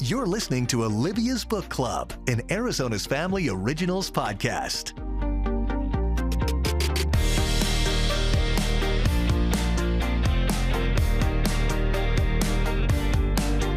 You're listening to Olivia's Book Club, an Arizona's Family Originals podcast.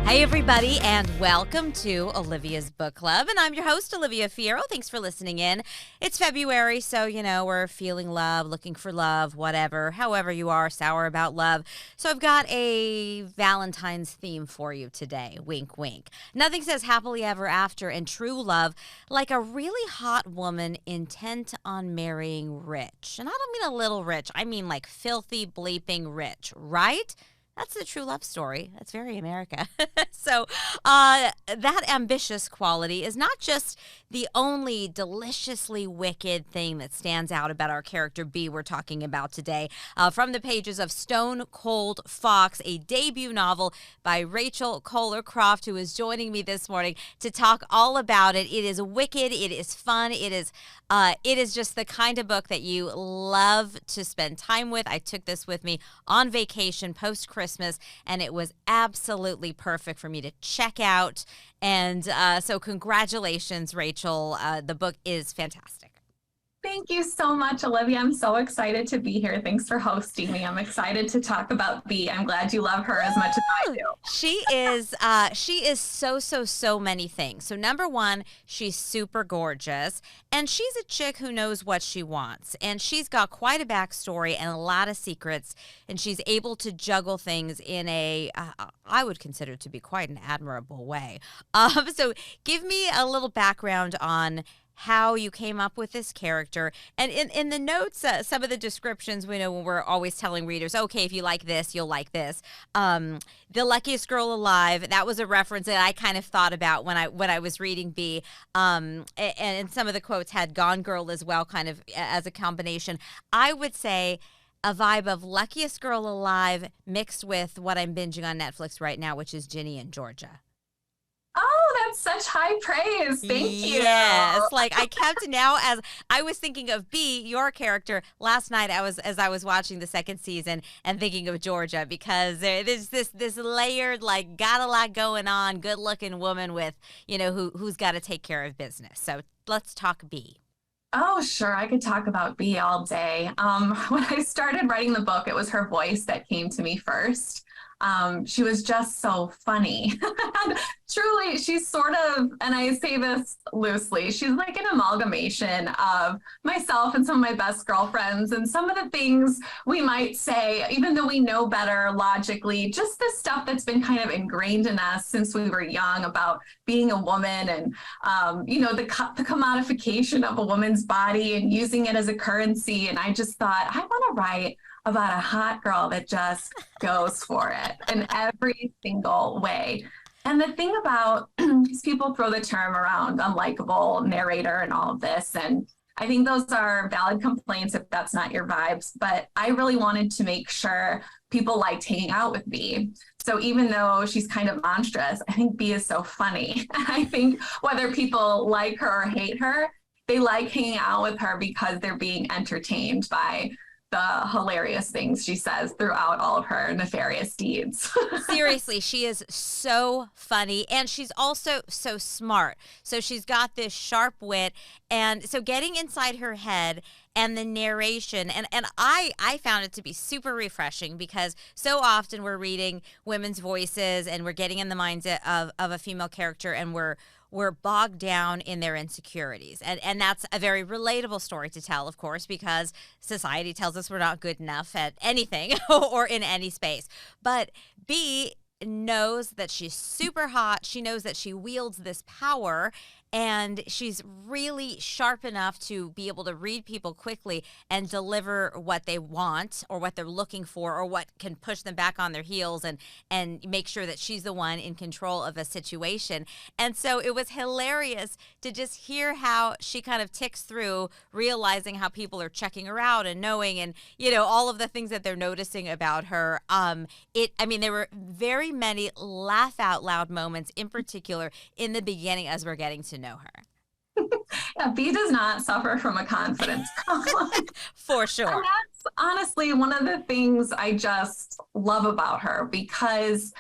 Hey everybody, and welcome to Olivia's Book Club, and I'm your host, Olivia Fierro. Thanks for listening in. It's February, so, we're feeling love, looking for love, whatever, however you are, sour about love. So I've got a Valentine's theme for you today, wink, wink. Nothing says happily ever after and true love like a really hot woman intent on marrying rich. And I don't mean a little rich, I mean like filthy, bleeping rich, right? That's the true love story. That's very America. So that ambitious quality is not just the only deliciously wicked thing that stands out about our character B we're talking about today. From the pages of Stone Cold Fox, a debut novel by Rachel Koller Croft, who is joining me this morning to talk all about it. It is wicked. It is fun. It is just the kind of book that you love to spend time with. I took this with me on vacation post-Christmas, and it was absolutely perfect for me to check out. And so congratulations, Rachel. The book is fantastic. Thank you so much, Olivia. I'm so excited to be here. Thanks for hosting me. I'm excited to talk about Bee. I'm glad you love her as much as I do. She is so many things. So number one, she's super gorgeous, and she's a chick who knows what she wants. And she's got quite a backstory and a lot of secrets, and she's able to juggle things in a, I would consider to be quite an admirable way. So give me a little background on how you came up with this character. And in the notes, some of the descriptions, we know when we're always telling readers, okay, if you like this, you'll like this. The luckiest girl alive, that was a reference that I kind of thought about when I was reading B. And some of the quotes had Gone Girl as well, kind of as a combination. I would say a vibe of luckiest girl alive mixed with what I'm binging on Netflix right now, which is Ginny and Georgia. Oh, that's such high praise. Thank you. Yes, like I kept now as I was thinking of B, your character, last night as I was watching the second season and thinking of Georgia, because there is this layered, like, got a lot going on, good looking woman with, who's got to take care of business. So let's talk B. Oh, sure. I could talk about Bee all day. When I started writing the book, it was her voice that came to me first. She was just so funny. Truly, she's sort of, and I say this loosely, she's like an amalgamation of myself and some of my best girlfriends, and some of the things we might say, even though we know better logically, just the stuff that's been kind of ingrained in us since we were young about being a woman and, the commodification of a woman's body and using it as a currency. And I just thought, I want to write about a hot girl that just goes for it in every single way. And the thing about, because people throw the term around unlikable narrator and all of this, and I think those are valid complaints if that's not your vibes, but I really wanted to make sure people liked hanging out with Bee. So even though she's kind of monstrous, I think Bee is so funny. I think whether people like her or hate her, they like hanging out with her because they're being entertained by the hilarious things she says throughout all of her nefarious deeds. Seriously, she is so funny, and she's also so smart. So she's got this sharp wit, and so getting inside her head and the narration, and I found it to be super refreshing, because so often we're reading women's voices and we're getting in the minds of a female character, and we're bogged down in their insecurities. And that's a very relatable story to tell, of course, because society tells us we're not good enough at anything or in any space. But B knows that she's super hot. She knows that she wields this power, and she's really sharp enough to be able to read people quickly and deliver what they want or what they're looking for or what can push them back on their heels and make sure that she's the one in control of a situation. And so it was hilarious to just hear how she kind of ticks through, realizing how people are checking her out and knowing, and, all of the things that they're noticing about her. There were very many laugh out loud moments, in particular in the beginning as we're getting to know her. Yeah, Bee does not suffer from a confidence problem. For sure. And that's honestly one of the things I just love about her, because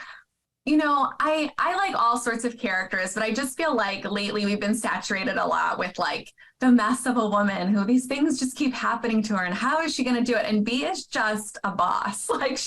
I like all sorts of characters, but I just feel like lately we've been saturated a lot with like the mess of a woman who these things just keep happening to her, and how is she going to do it? And B is just a boss. Like,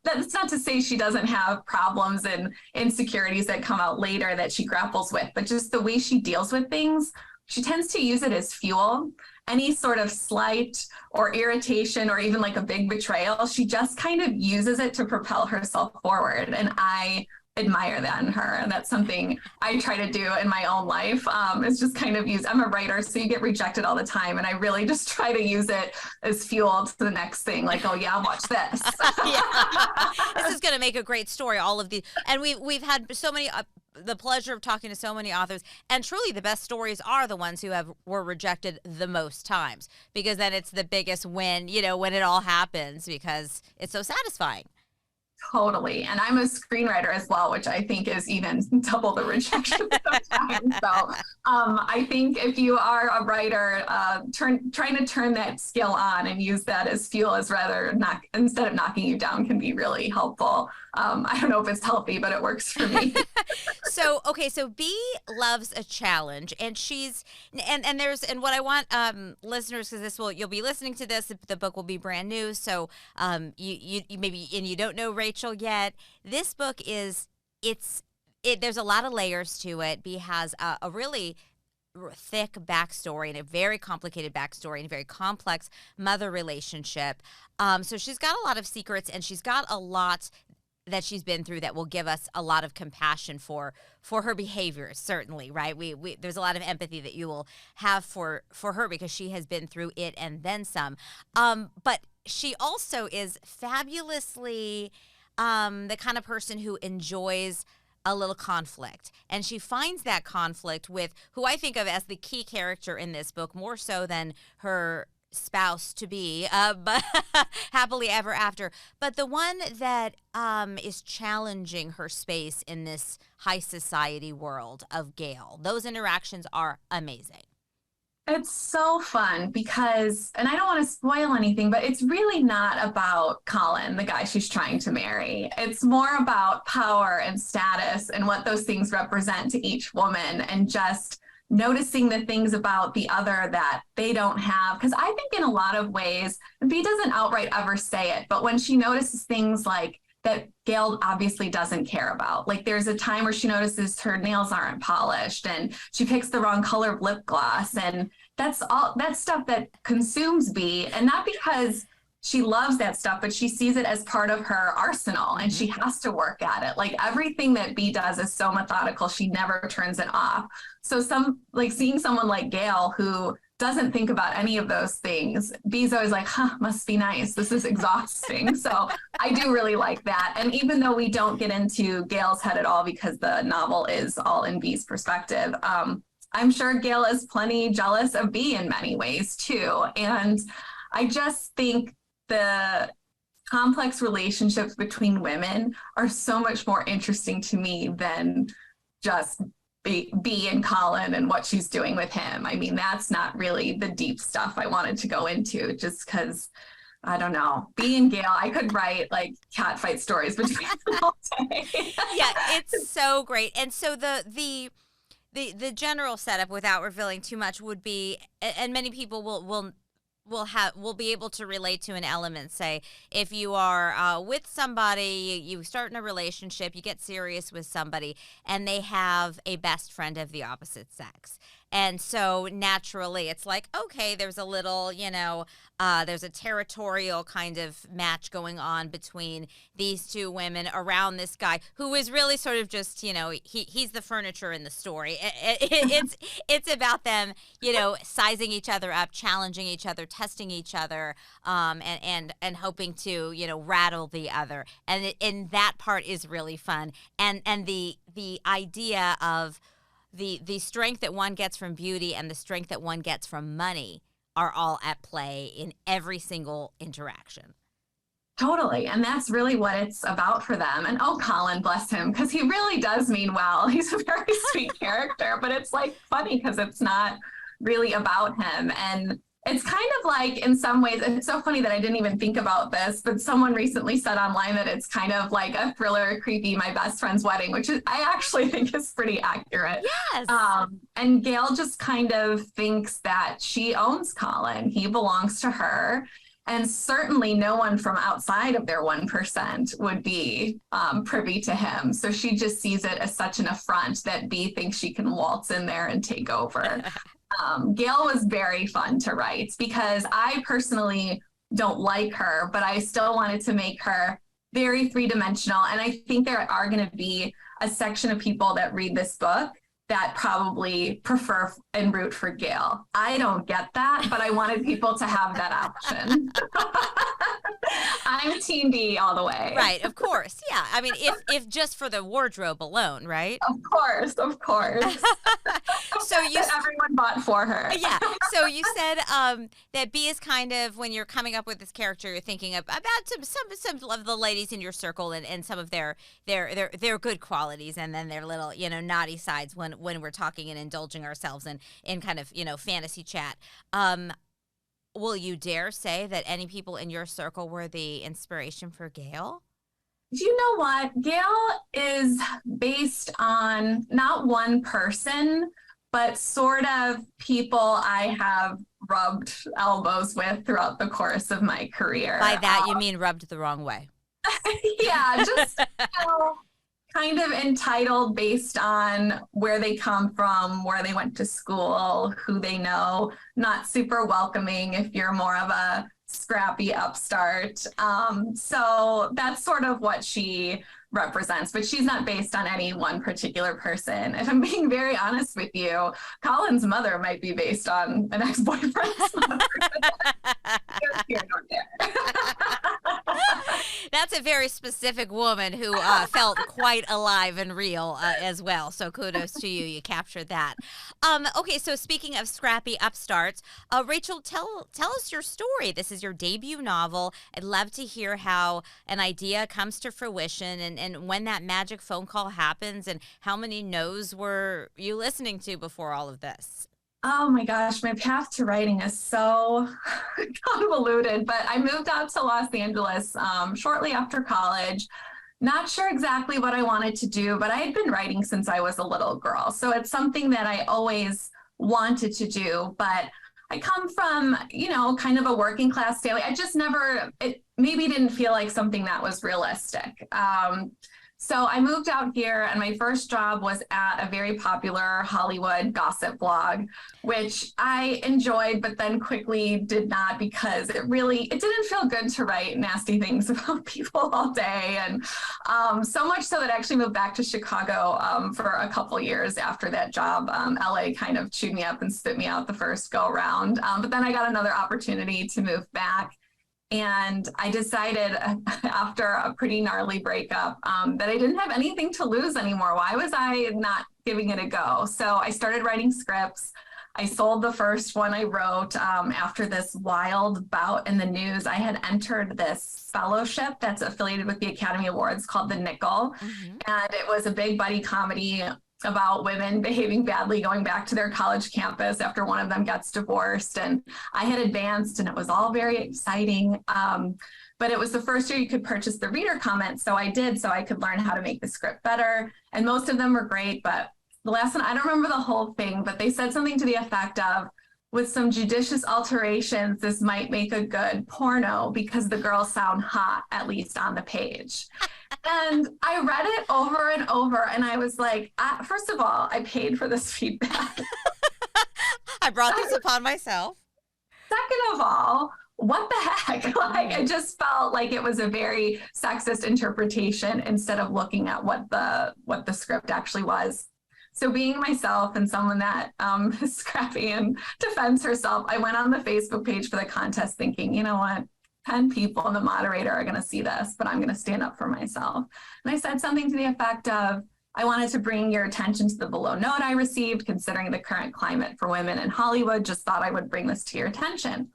that's not to say she doesn't have problems and insecurities that come out later that she grapples with, but just the way she deals with things, she tends to use it as fuel. Any sort of slight or irritation or even like a big betrayal, she just kind of uses it to propel herself forward. And I admire that in her. And that's something I try to do in my own life. Is just kind of I'm a writer, so you get rejected all the time. And I really just try to use it as fuel to the next thing. Like, oh yeah, watch this. This is going to make a great story. All of these. And we've had so many the pleasure of talking to so many authors, and truly the best stories are the ones who were rejected the most times, because then it's the biggest win, when it all happens, because it's so satisfying. Totally. And I'm a screenwriter as well, which I think is even double the rejection sometimes. So I think if you are a writer, trying to turn that skill on and use that as fuel instead of knocking you down can be really helpful. I don't know if it's healthy, but it works for me. So B loves a challenge, and she's and what I want listeners, because you'll be listening to this, the book will be brand new, so you maybe, and you don't know Rachel yet. This book there's a lot of layers to it. B has a really thick backstory and a very complicated backstory and a very complex mother relationship. So she's got a lot of secrets, and she's got a lot that she's been through that will give us a lot of compassion for her behaviors, certainly, right? We there's a lot of empathy that you will have for her, because she has been through it and then some. But she also is fabulously the kind of person who enjoys a little conflict. And she finds that conflict with who I think of as the key character in this book, more so than her spouse to be, but happily ever after. But the one that is challenging her space in this high society world of Gail. Those interactions are amazing. It's so fun because, and I don't want to spoil anything, but it's really not about Colin, the guy she's trying to marry. It's more about power and status and what those things represent to each woman, and just noticing the things about the other that they don't have. Because I think in a lot of ways, B doesn't outright ever say it, but when she notices things like that Gail obviously doesn't care about. Like there's a time where she notices her nails aren't polished and she picks the wrong color of lip gloss. And that's stuff that consumes B. And not because she loves that stuff, but she sees it as part of her arsenal and she has to work at it. Like everything that B does is so methodical, she never turns it off. So seeing someone like Gail who doesn't think about any of those things, B's always like, must be nice. This is exhausting. So I do really like that. And even though we don't get into Gail's head at all, because the novel is all in B's perspective, I'm sure Gail is plenty jealous of B in many ways too. And I just think the complex relationships between women are so much more interesting to me than just B and Colin and what she's doing with him. I mean, that's not really the deep stuff I wanted to go into, just because, I don't know, B and Gail, I could write like cat fight stories between them all day. Yeah, it's so great. And so the general setup, without revealing too much, would be, and many people will be able to relate to an element. Say, if you are with somebody, you start in a relationship, you get serious with somebody, and they have a best friend of the opposite sex. And so naturally, it's like, okay, there's a little, there's a territorial kind of match going on between these two women around this guy who is really sort of just, he's the furniture in the story. It's about them, sizing each other up, challenging each other, testing each other, and hoping to, rattle the other. And that part is really fun. And the idea of the strength that one gets from beauty and the strength that one gets from money are all at play in every single interaction. Totally. And that's really what it's about for them. And Colin, bless him, because he really does mean well. He's a very sweet character, but it's like funny because it's not really about him. And It's kind of like, in some ways, it's so funny that I didn't even think about this, but someone recently said online that it's kind of like a thriller, creepy, My Best Friend's Wedding, which is, I actually think is pretty accurate. Yes. And Gail just kind of thinks that she owns Colin. He belongs to her. And certainly no one from outside of their 1% would be privy to him. So she just sees it as such an affront that B thinks she can waltz in there and take over. Gail was very fun to write because I personally don't like her, but I still wanted to make her very three-dimensional. And I think there are going to be a section of people that read this book that probably prefer and root for Gail. I don't get that, but I wanted people to have that option. I'm Team D all the way. Right, of course. Yeah. I mean, if just for the wardrobe alone, right? Of course. So you everyone bought for her. Yeah. So you said that B is kind of, when you're coming up with this character, you're thinking about some of the ladies in your circle and some of their good qualities, and then their little, naughty sides when we're talking and indulging ourselves in kind of, fantasy chat. Will you dare say that any people in your circle were the inspiration for Gail? Do you know what? Gail is based on not one person, but sort of people I have rubbed elbows with throughout the course of my career. By that, you mean rubbed the wrong way? Yeah, just, kind of entitled based on where they come from, where they went to school, who they know, not super welcoming if you're more of a scrappy upstart. So that's sort of what she represents, but she's not based on any one particular person. If I'm being very honest with you, Colin's mother might be based on an ex-boyfriend's mother. That's a very specific woman who felt quite alive and real as well. So kudos to you. You captured that. Okay, so speaking of scrappy upstarts, Rachel, tell us your story. This is your debut novel. I'd love to hear how an idea comes to fruition and when that magic phone call happens, and how many no's were you listening to before all of this? Oh my gosh, my path to writing is so convoluted, but I moved out to Los Angeles shortly after college. Not sure exactly what I wanted to do, but I had been writing since I was a little girl. So it's something that I always wanted to do, but I come from, kind of a working class family. I just it maybe didn't feel like something that was realistic. So I moved out here, and my first job was at a very popular Hollywood gossip blog, which I enjoyed, but then quickly did not, because it didn't feel good to write nasty things about people all day. And so much so that I actually moved back to Chicago for a couple years after that job. LA kind of chewed me up and spit me out the first go round. But then I got another opportunity to move back. And I decided after a pretty gnarly breakup that I didn't have anything to lose anymore. Why was I not giving it a go? So I started writing scripts. I sold the first one I wrote after this wild bout in the news. I had entered this fellowship that's affiliated with the Academy Awards called The Nickel. Mm-hmm. And it was a big buddy comedy about women behaving badly going back to their college campus after one of them gets divorced. And I had advanced, and it was all very exciting. But it was the first year you could purchase the reader comments. So I did, so I could learn how to make the script better. And most of them were great. But the last one, I don't remember the whole thing, but they said something to the effect of, with some judicious alterations, this might make a good porno because the girls sound hot, at least on the page. And I read it over and over, and I was like, first of all, I paid for this feedback. I brought this upon myself. Second of all, what the heck? I just felt like it was a very sexist interpretation instead of looking at what the script actually was. So being myself and someone that is scrappy and defends herself, I went on the Facebook page for the contest thinking, you know what? 10 people and the moderator are going to see this, but I'm going to stand up for myself. And I said something to the effect of, I wanted to bring your attention to the below note I received, considering the current climate for women in Hollywood. Just thought I would bring this to your attention.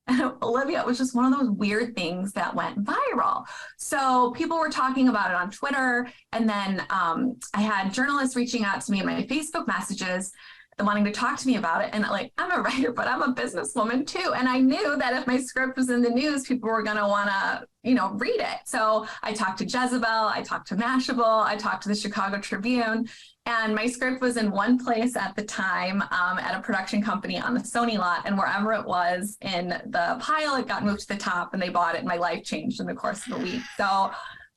And Olivia, it was just one of those weird things that went viral. So people were talking about it on Twitter. And then I had journalists reaching out to me in my Facebook messages. wanting to talk to me about it. And like, I'm a writer, but I'm a businesswoman too. And I knew that if my script was in the news, people were going to want to, read it. So I talked to Jezebel, I talked to Mashable, I talked to the Chicago Tribune, and my script was in one place at the time, at a production company on the Sony lot, and wherever it was in the pile, it got moved to the top and they bought it, and my life changed in the course of the week. So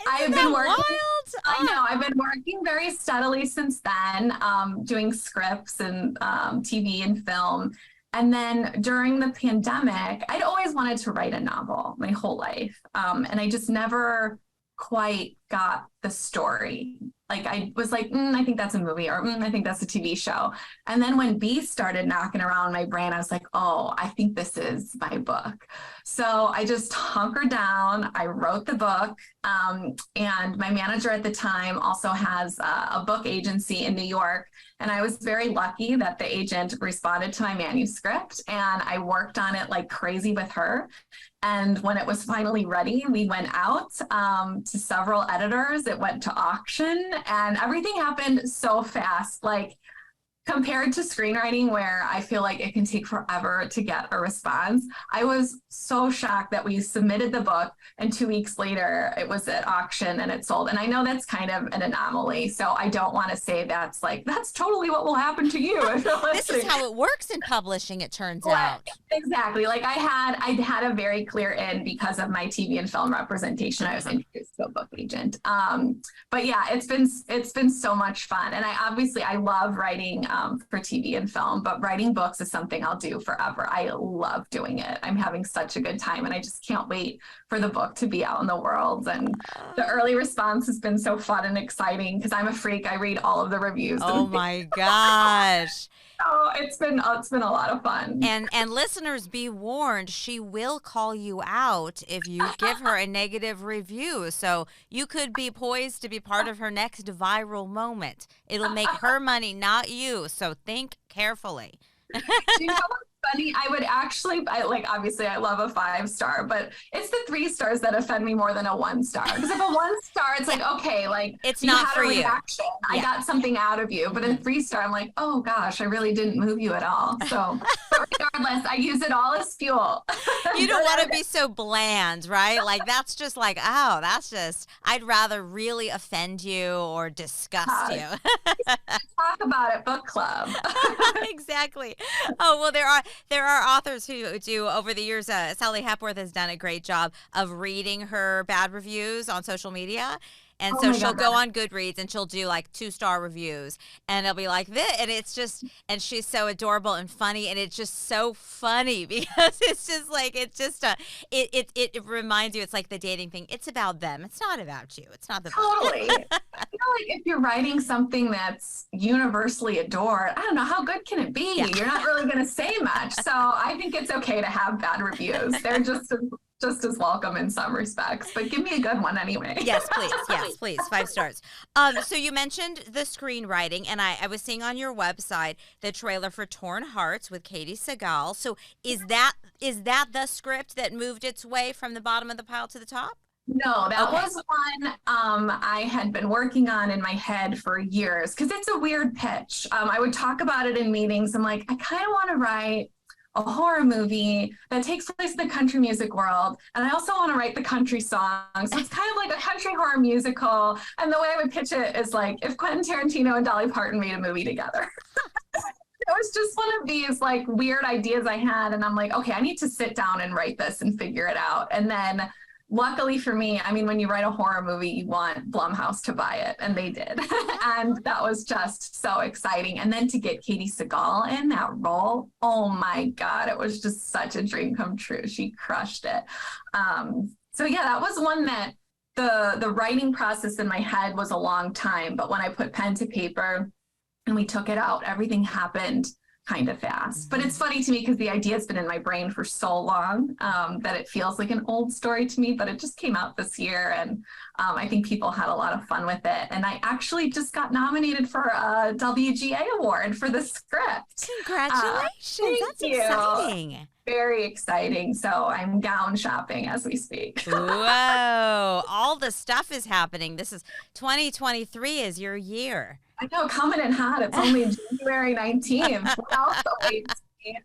I've been working. Wild? I know. I've been working very steadily since then, doing scripts and TV and film. And then during the pandemic, I'd always wanted to write a novel my whole life. And I just never quite got the story. Like I was like, I think that's a movie, or I think that's a TV show. And then when B started knocking around my brain, I was like, oh, I think this is my book. So I just hunkered down. I wrote the book. And my manager at the time also has a book agency in New York. And I was very lucky that the agent responded to my manuscript, and I worked on it like crazy with her. And when it was finally ready, we went out to several editors. It went to auction, and everything happened so fast. Like, compared to screenwriting, where I feel like it can take forever to get a response, I was so shocked that we submitted the book and 2 weeks later it was at auction and it sold. And I know that's kind of an anomaly, so I don't want to say that's totally what will happen to you. This is how it works in publishing, it turns out. Exactly. Like I'd had a very clear in because of my TV and film representation. I was introduced to a book agent. But yeah, it's been so much fun. And I love writing for TV and film, but writing books is something I'll do forever. I love doing it. I'm having such a good time, and I just can't wait for the book to be out in the world. And the early response has been so fun and exciting because I'm a freak. I read all of the reviews. Oh my gosh. Oh, it's been a lot of fun. And listeners, be warned, she will call you out if you give her a negative review. So you could be poised to be part of her next viral moment. It'll make her money, not you. So think carefully. Do you know what's funny? I would actually, obviously I love a 5-star, but it's the 3 stars that offend me more than a 1-star. Because if a 1-star, it's like, okay, like it's you not had for a you. reaction. Yeah. I got something out of you. But a 3-star, I'm like, oh gosh, I really didn't move you at all. So but regardless, I use it all as fuel. You don't want to be so bland, right? Like that's just like, I'd rather really offend you or disgust you. Talk about it, book club. Exactly. Oh, well, there are authors who do over the years. Sally Hepworth has done a great job of reading her bad reviews on social media. And so she'll go on Goodreads and she'll do like 2-star reviews, and it'll be like this, and it's just, and she's so adorable and funny, and it's just so funny because it's just like, it reminds you, it's like the dating thing. It's about them. It's not about you. It's not the totally. Like if you're writing something that's universally adored, I don't know, how good can it be? Yeah. You're not really going to say much. So I think it's okay to have bad reviews. They're just as welcome in some respects, but give me a good one anyway. Yes, please. Yes, please. 5 stars. So you mentioned the screenwriting, and I was seeing on your website the trailer for Torn Hearts with Katie Segal. So is that the script that moved its way from the bottom of the pile to the top? No, that was one I had been working on in my head for years because it's a weird pitch. I would talk about it in meetings. I'm like, I kind of want to write a horror movie that takes place in the country music world. And I also want to write the country songs. So it's kind of like a country horror musical. And the way I would pitch it is like if Quentin Tarantino and Dolly Parton made a movie together. It was just one of these like weird ideas I had. And I'm like, okay, I need to sit down and write this and figure it out. And then luckily for me, I mean, when you write a horror movie, you want Blumhouse to buy it, and they did. And that was just so exciting. And then to get Katie Segal in that role, oh my God, it was just such a dream come true. She crushed it. So yeah, that was one that the writing process in my head was a long time, but when I put pen to paper and we took it out, everything happened kind of fast. But it's funny to me because the idea has been in my brain for so long that it feels like an old story to me, but it just came out this year, and I think people had a lot of fun with it. And I actually just got nominated for a WGA award for the script. Congratulations. That's exciting. very exciting. So I'm gown shopping as we speak. Whoa, all the stuff is happening. This is 2023 is your year. I know, coming in hot. It's only January 19th. What else awaits me?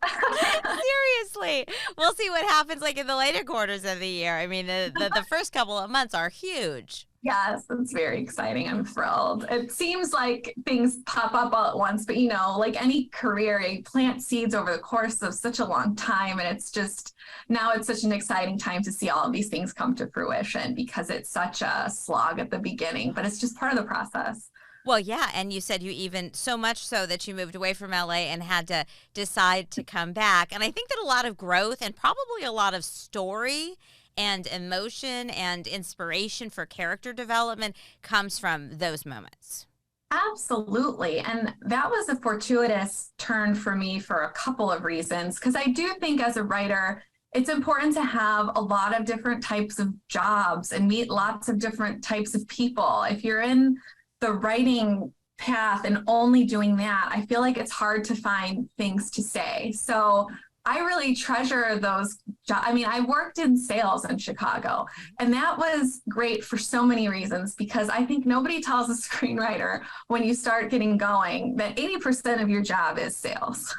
Seriously. We'll see what happens like in the later quarters of the year. I mean, the first couple of months are huge. Yes, it's very exciting. I'm thrilled. It seems like things pop up all at once, but like any career, you plant seeds over the course of such a long time. And it's just, now it's such an exciting time to see all of these things come to fruition because it's such a slog at the beginning, but it's just part of the process. Well, yeah, and you said you even so much so that you moved away from LA and had to decide to come back. And I think that a lot of growth and probably a lot of story and emotion and inspiration for character development comes from those moments. Absolutely. And that was a fortuitous turn for me for a couple of reasons, because I do think as a writer, it's important to have a lot of different types of jobs and meet lots of different types of people. If you're in the writing path and only doing that, I feel like it's hard to find things to say. So I really treasure those jobs. I mean, I worked in sales in Chicago, and that was great for so many reasons, because I think nobody tells a screenwriter when you start getting going that 80% of your job is sales.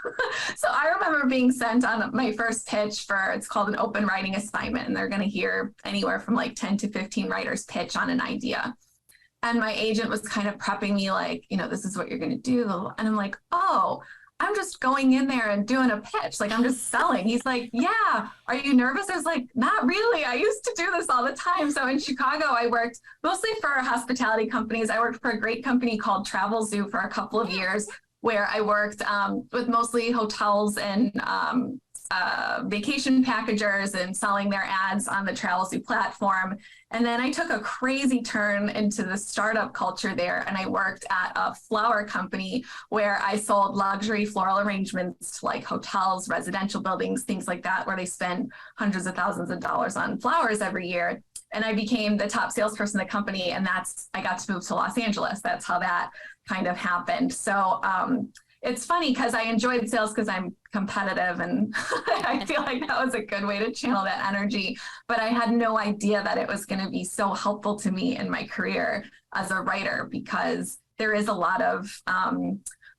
So I remember being sent on my first pitch it's called an open writing assignment, and they're going to hear anywhere from like 10 to 15 writers pitch on an idea. And my agent was kind of prepping me like, this is what you're going to do. And I'm like, oh, I'm just going in there and doing a pitch. Like, I'm just selling. He's like, yeah, are you nervous? I was like, not really. I used to do this all the time. So in Chicago, I worked mostly for hospitality companies. I worked for a great company called Travel Zoo for a couple of years, where I worked with mostly hotels and vacation packagers and selling their ads on the Travel Zoo platform. And then I took a crazy turn into the startup culture there, and I worked at a flower company where I sold luxury floral arrangements to like hotels, residential buildings, things like that, where they spend hundreds of thousands of dollars on flowers every year. And I became the top salesperson in the company, and I got to move to Los Angeles. That's how that kind of happened. So it's funny because I enjoyed sales because I'm competitive, and I feel like that was a good way to channel that energy. But I had no idea that it was going to be so helpful to me in my career as a writer, because there is a lot of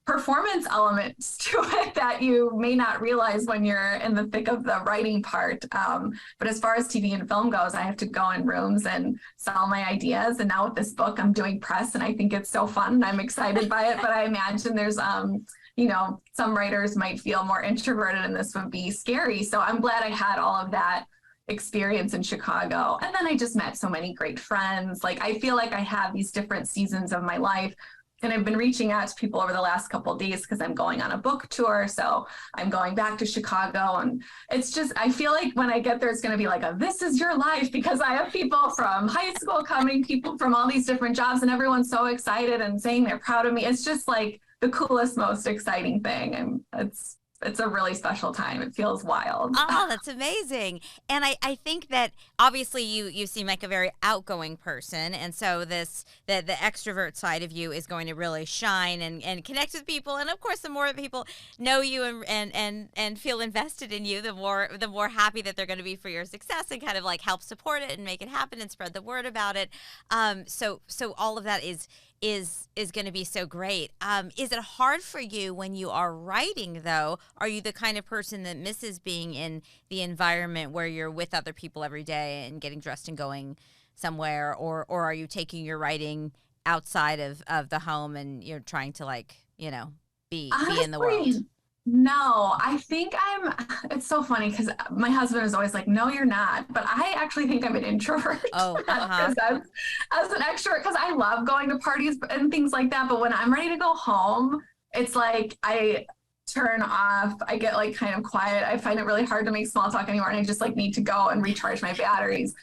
performance elements to it that you may not realize when you're in the thick of the writing part. But as far as TV and film goes, I have to go in rooms and sell my ideas. And now with this book, I'm doing press, and I think it's so fun, and I'm excited by it. But I imagine there's, some writers might feel more introverted, and this would be scary. So I'm glad I had all of that experience in Chicago. And then I just met so many great friends. Like, I feel like I have these different seasons of my life. And I've been reaching out to people over the last couple of days because I'm going on a book tour. So I'm going back to Chicago. And it's just, I feel like when I get there, it's going to be like this is your life, because I have people from high school coming, people from all these different jobs, and everyone's so excited and saying they're proud of me. It's just like the coolest, most exciting thing. And it's a really special time. It feels wild. Oh, that's amazing. And I think that obviously you seem like a very outgoing person. And so the extrovert side of you is going to really shine and connect with people. And of course, the more people know you and feel invested in you, the more happy that they're going to be for your success and kind of like help support it and make it happen and spread the word about it. So all of that is going to be so great. Is it hard for you when you are writing, though? Are you the kind of person that misses being in the environment where you're with other people every day and getting dressed and going somewhere? Or are you taking your writing outside of the home and you're trying to be in the world? No, I think it's so funny because my husband is always like, no, you're not. But I actually think I'm an introvert. Oh, as an extrovert, because I love going to parties and things like that. But when I'm ready to go home, it's like I turn off, I get like kind of quiet. I find it really hard to make small talk anymore. And I just like need to go and recharge my batteries.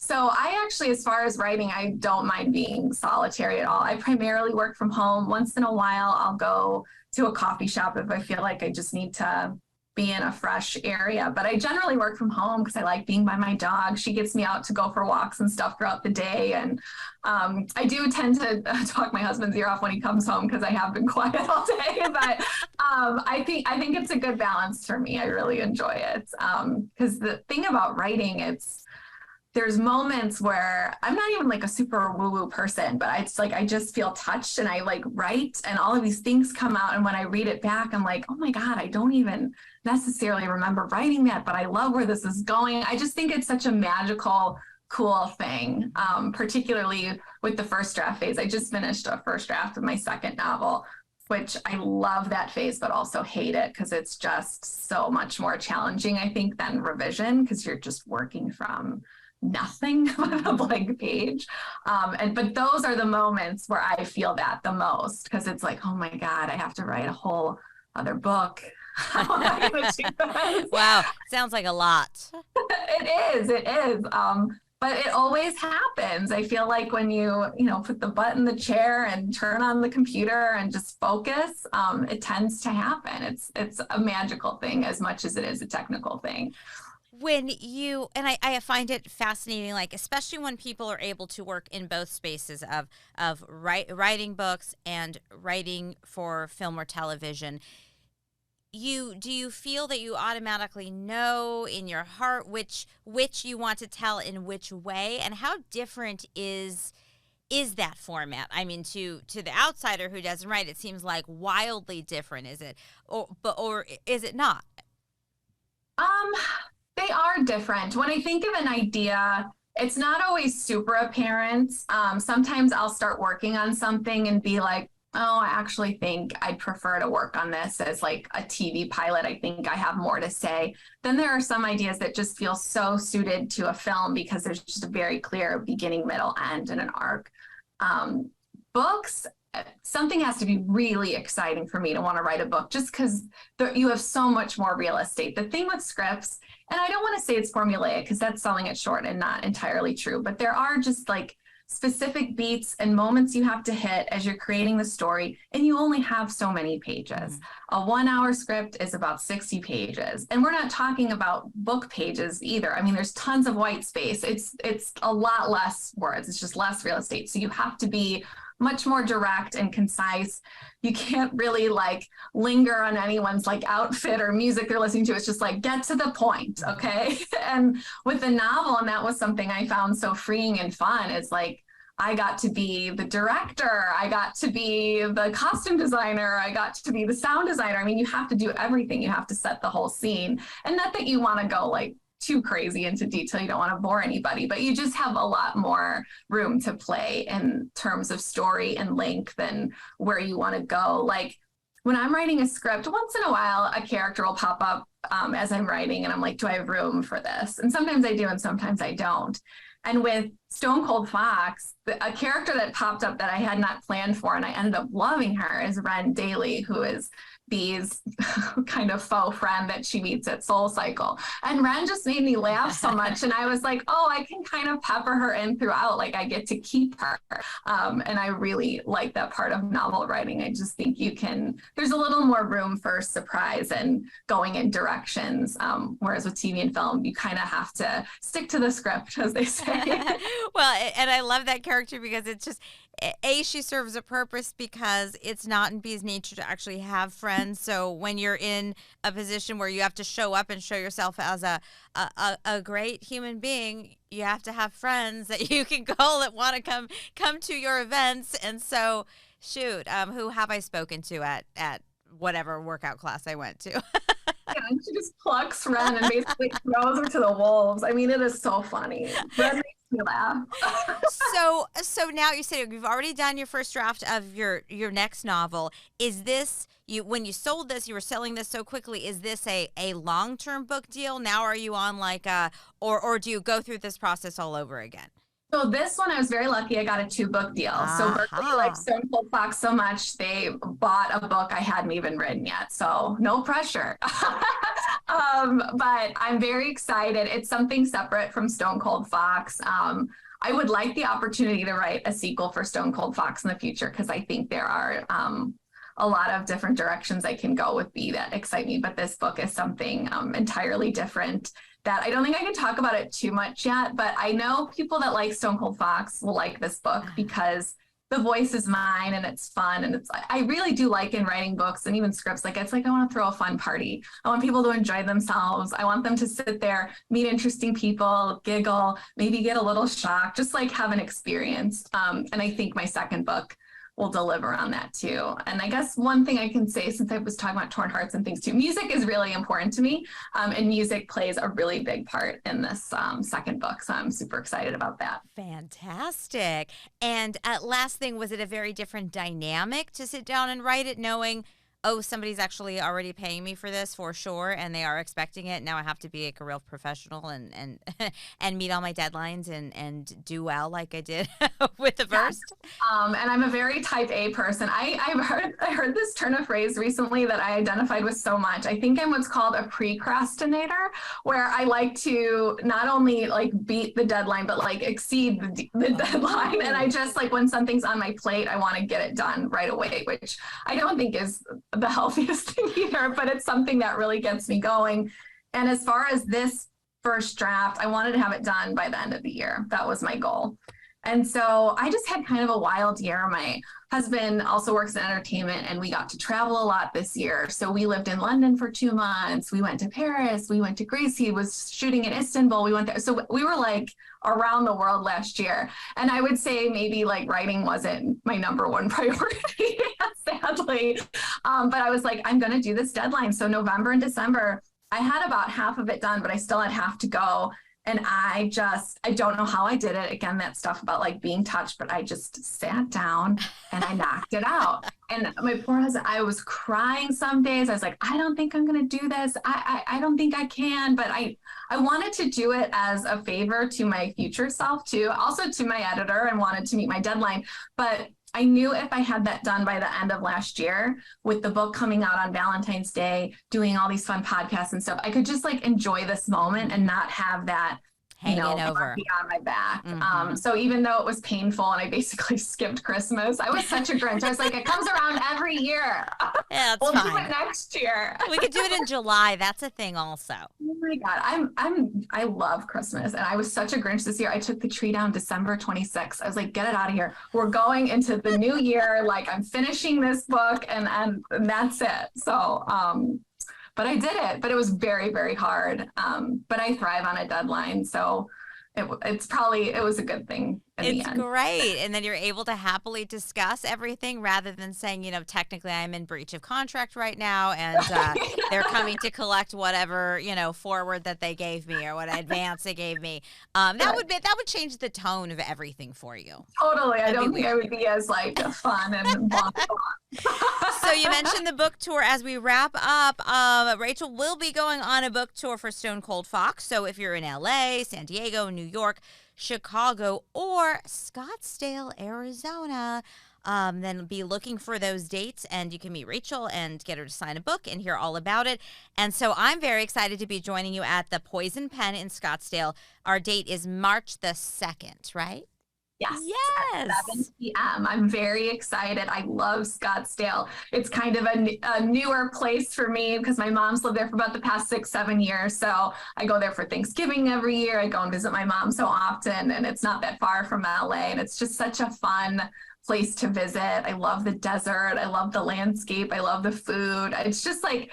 So I actually, as far as writing, I don't mind being solitary at all. I primarily work from home. Once in a while, I'll go to a coffee shop if I feel like I just need to be in a fresh area. But I generally work from home because I like being by my dog. She gets me out to go for walks and stuff throughout the day. And I do tend to talk my husband's ear off when he comes home because I have been quiet all day. But I think it's a good balance for me. I really enjoy it. Because the thing about writing, there's moments where I'm not even like a super woo-woo person, but it's like I just feel touched and I like write and all of these things come out. And when I read it back, I'm like, oh my God, I don't even necessarily remember writing that, but I love where this is going. I just think it's such a magical, cool thing, particularly with the first draft phase. I just finished a first draft of my second novel, which I love that phase, but also hate it because it's just so much more challenging, I think, than revision because you're just working from nothing but a blank page. But those are the moments where I feel that the most because it's like, oh my God, I have to write a whole other book. How am I going to do this? Wow. Sounds like a lot. It is. But it always happens. I feel like when you put the butt in the chair and turn on the computer and just focus, it tends to happen. It's a magical thing as much as it is a technical thing. When you, and I find it fascinating, like, especially when people are able to work in both spaces of writing books and writing for film or television, do you feel that you automatically know in your heart which you want to tell in which way, and how different is that format? I mean, to the outsider who doesn't write, it seems like wildly different. Is it, or is it not? They are different. When I think of an idea, it's not always super apparent. Sometimes I'll start working on something and be like, oh, I actually think I'd prefer to work on this as like a TV pilot. I think I have more to say. Then there are some ideas that just feel so suited to a film because there's just a very clear beginning, middle, end, and an arc. Books, something has to be really exciting for me to want to write a book just because you have so much more real estate. The thing with scripts, and I don't want to say it's formulaic because that's selling it short and not entirely true, but there are just like specific beats and moments you have to hit as you're creating the story, and you only have so many pages. A 1 hour script is about 60 pages, and we're not talking about book pages either. I mean, there's tons of white space. It's a lot less words. It's just less real estate. So you have to be much more direct and concise. You can't really like linger on anyone's like outfit or music they're listening to. It's just like, get to the point, okay? And with the novel, and that was something I found so freeing and fun, is like, I got to be the director, I got to be the costume designer, I got to be the sound designer. I mean, you have to do everything. You have to set the whole scene. And not that you want to go like too crazy into detail, you don't want to bore anybody, but you just have a lot more room to play in terms of story and length and where you want to go. Like when I'm writing a script, once in a while a character will pop up as I'm writing and I'm like, do I have room for this? And sometimes I do and sometimes I don't. And with Stone Cold Fox, a character that popped up that I had not planned for and I ended up loving her is Ren Daly, who is Bee's kind of faux friend that she meets at Soul Cycle. And Ren just made me laugh so much. And I was like, oh, I can kind of pepper her in throughout. Like I get to keep her. And I really like that part of novel writing. I just think there's a little more room for surprise and going in directions. Whereas with TV and film, you kind of have to stick to the script, as they say. Well, and I love that character because it's just, she serves a purpose because it's not in Bee's nature to actually have friends. So when you're in a position where you have to show up and show yourself as a great human being, you have to have friends that you can call that want to come to your events. And so, who have I spoken to at whatever workout class I went to? Yeah, and she just plucks Ren and basically throws her to the wolves. I mean, it is so funny. Ren makes me laugh. So now you said you've already done your first draft of your next novel. Is this, when you sold this, you were selling this so quickly, is this a long-term book deal? Now are you on like or do you go through this process all over again? So this one, I was very lucky. I got a 2-book deal. So Berkley likes Stone Cold Fox so much, they bought a book I hadn't even written yet. So no pressure. But I'm very excited. It's something separate from Stone Cold Fox. I would like the opportunity to write a sequel for Stone Cold Fox in the future because I think there are a lot of different directions I can go with B that excite me. But this book is something entirely different that I don't think I can talk about it too much yet. But I know people that like Stone Cold Fox will like this book because the voice is mine and it's fun. And I really do like in writing books and even scripts, like I want to throw a fun party. I want people to enjoy themselves. I want them to sit there, meet interesting people, giggle, maybe get a little shocked, just like have an experience. And I think my second book will deliver on that too. And I guess one thing I can say, since I was talking about torn hearts and things too, music is really important to me. And music plays a really big part in this second book. So I'm super excited about that. Fantastic. And last thing, was it a very different dynamic to sit down and write it knowing, oh, somebody's actually already paying me for this for sure, and they are expecting it. Now I have to be like a real professional and and meet all my deadlines and do well like I did with the first. And I'm a very type A person. I heard this turn of phrase recently that I identified with so much. I think I'm what's called a precrastinator, where I like to not only like beat the deadline, but like exceed the deadline. And I just like when something's on my plate, I want to get it done right away, which I don't think is the healthiest thing either, but it's something that really gets me going. And as far as this first draft, I wanted to have it done by the end of the year. That was my goal. And so I just had kind of a wild year. My husband also works in entertainment and we got to travel a lot this year. So we lived in London for 2 months. We went to Paris. We went to Greece. He was shooting in Istanbul. We went there. So we were like around the world last year. And I would say maybe like writing wasn't my number one priority, sadly. But I was like, I'm going to do this deadline. So November and December, I had about half of it done, but I still had half to go. And I don't know how I did it. Again, that stuff about like being touched, but I just sat down and I knocked it out. And my poor husband, I was crying some days. I was like, I don't think I'm going to do this. I don't think I can, but I wanted to do it as a favor to my future self too, also to my editor, and wanted to meet my deadline. But I knew if I had that done by the end of last year, with the book coming out on Valentine's Day, doing all these fun podcasts and stuff, I could just like enjoy this moment and not have that hanging over on my back. So even though it was painful and I basically skipped Christmas, I was such a Grinch. I was like, it comes around every year. Yeah, we'll fine. do it next year. We could do it in July. That's a thing also. Oh my God. I love Christmas. And I was such a Grinch this year. I took the tree down December 26th. I was like, get it out of here. We're going into the new year. Like I'm finishing this book and that's it. So, but I did it, but it was very, very hard. But I thrive on a deadline. So it was a good thing in the end. It's great. And then you're able to happily discuss everything rather than saying, technically I'm in breach of contract right now and they're coming to collect whatever, forward that they gave me or what advance they gave me. That would change the tone of everything for you. Totally. I don't think I would be as like fun and blah, blah. So you mentioned the book tour. As we wrap up, Rachel will be going on a book tour for Stone Cold Fox. So if you're in LA, San Diego, New York, Chicago, or Scottsdale, Arizona, then be looking for those dates, and you can meet Rachel and get her to sign a book and hear all about it. And so I'm very excited to be joining you at the Poison Pen in Scottsdale. Our date is March the 2nd, right? Yes. Yes. At 7 p.m. I'm very excited. I love Scottsdale. It's kind of a newer place for me because my mom's lived there for about the past 6-7 years. So I go there for Thanksgiving every year. I go and visit my mom so often, and it's not that far from LA. And it's just such a fun place to visit. I love the desert. I love the landscape. I love the food. It's just like,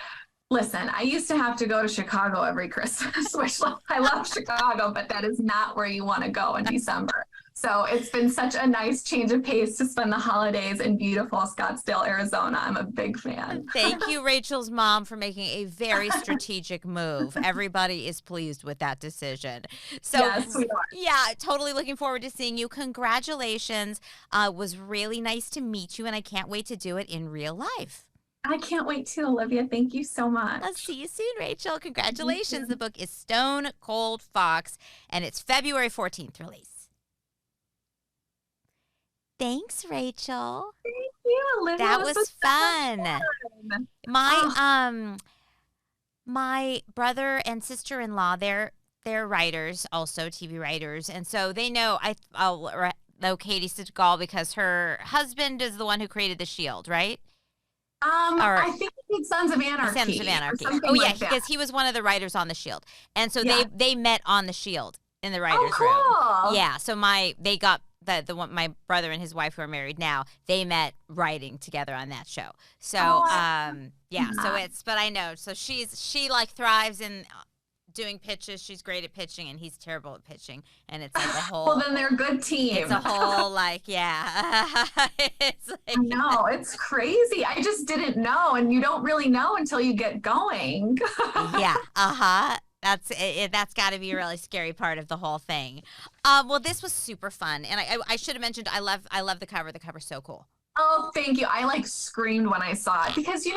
listen, I used to have to go to Chicago every Christmas, which I love Chicago, but that is not where you want to go in December. So it's been such a nice change of pace to spend the holidays in beautiful Scottsdale, Arizona. I'm a big fan. Thank you, Rachel's mom, for making a very strategic move. Everybody is pleased with that decision. So, yes, we are. Yeah, totally looking forward to seeing you. Congratulations. It was really nice to meet you, and I can't wait to do it in real life. I can't wait to, Olivia. Thank you so much. I'll see you soon, Rachel. Congratulations. The book is Stone Cold Fox, and it's February 14th release. Thanks, Rachel. Thank you, Olivia. That was fun. My brother and sister-in-law, they're writers, also TV writers, and so they know I'll know Katie Segal because her husband is the one who created The Shield, right? I think he did Sons of Anarchy. Sons of Anarchy. Or Oh yeah, like that. because he was one of the writers on The Shield, and so Yeah. they met on The Shield in the writers' cool. room. Yeah. So they got the one, my brother and his wife who are married now. They met writing together on that show. So yeah. So but I know. So she like thrives in doing pitches. She's great at pitching, and he's terrible at pitching. And it's like a whole. Well, then they're a good team. It's a whole it's like, I know, it's crazy. I just didn't know, and you don't really know until you get going. yeah. That's got to be a really scary part of the whole thing. Well, this was super fun, and I should have mentioned I love the cover. The cover's so cool. Oh, thank you. I like screamed when I saw it because,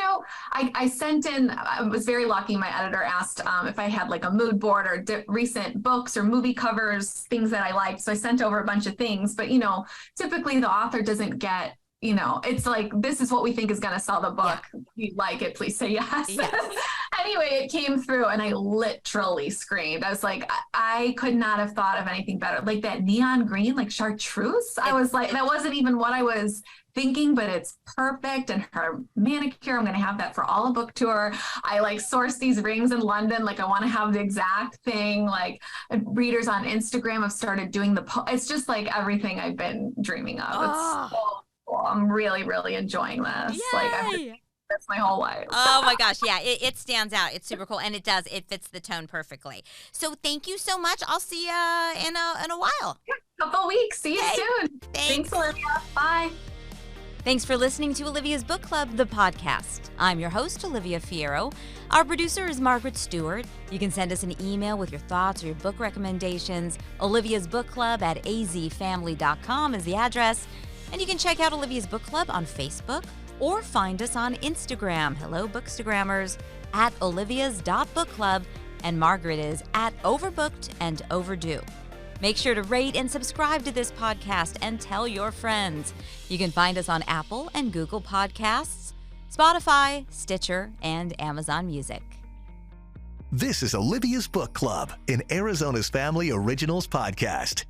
I sent in, I was very lucky. My editor asked if I had like a mood board or recent books or movie covers, things that I liked. So I sent over a bunch of things, but, typically the author doesn't get, it's like, this is what we think is going to sell the book. Yeah. If you like it, please say yes. Anyway, it came through and I literally screamed. I was like, I could not have thought of anything better. Like that neon green, like chartreuse. I was like, that wasn't even what I was thinking, but it's perfect. And her manicure, I'm going to have that for all a book tour. I like sourced these rings in London. Like I want to have the exact thing. Like readers on Instagram have started doing it's just like everything I've been dreaming of. Oh. It's so cool. I'm really, really enjoying this. Yay. Like that's my whole life. Oh my gosh, yeah, it stands out. It's super cool, and it fits the tone perfectly. So thank you so much. I'll see you in a while. Yeah, couple weeks. See you soon. Thanks, Olivia. Bye. Thanks for listening to Olivia's Book Club, the podcast. I'm your host, Olivia Fierro. Our producer is Margaret Stewart. You can send us an email with your thoughts or your book recommendations. Olivia's Book Club at azfamily.com is the address. And you can check out Olivia's Book Club on Facebook or find us on Instagram. Hello, Bookstagrammers, at olivias.bookclub, and Margaret is at Overbooked and Overdue. Make sure to rate and subscribe to this podcast and tell your friends. You can find us on Apple and Google Podcasts, Spotify, Stitcher, and Amazon Music. This is Olivia's Book Club, an Arizona's Family Originals podcast.